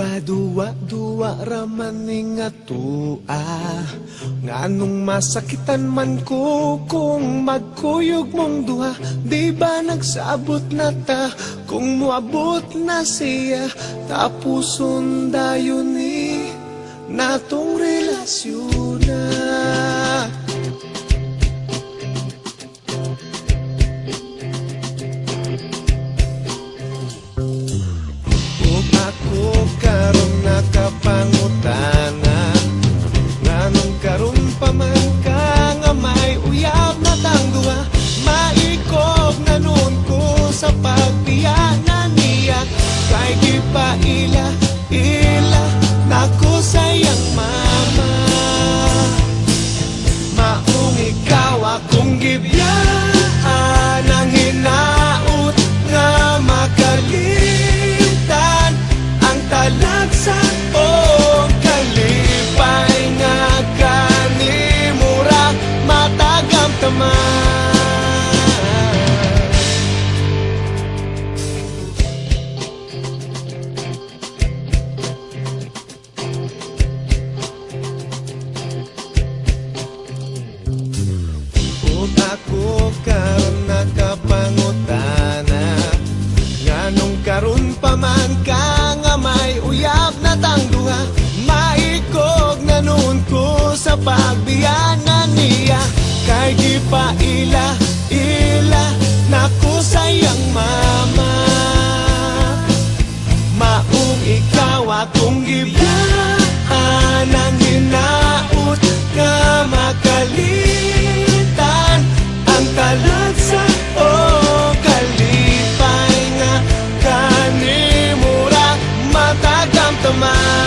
ba duwa-duwa raman nga tua? Nganong masakitan man ko kung magkuyog mong duha? Di ba nagsabot na ta kung muabot na siya? Tapuson dayon ni natong relasyon na. Ako karon nakapangutana, nganong karon pa man ka nga may uyab na tangduha? Maikog na nun ko sa pagpiyanan niya, kay gipaila nako sayang mama. Maong ikaw akong gibiyaan, ang hinaut nga makalitan ang talagsa o kalipay nga kanimura matagam taman. Kung ako karon nakapangutana, nganong karon pa man ka nga may uyab na tangduha? Maikog na nun ko sa pagbiyanan niya, kay gipaila nako sayang mama. Maong ikaw akong gibiyaan, ang hinaut nga makalitan ang talagsa o kalipay nga kanimura matagam taman.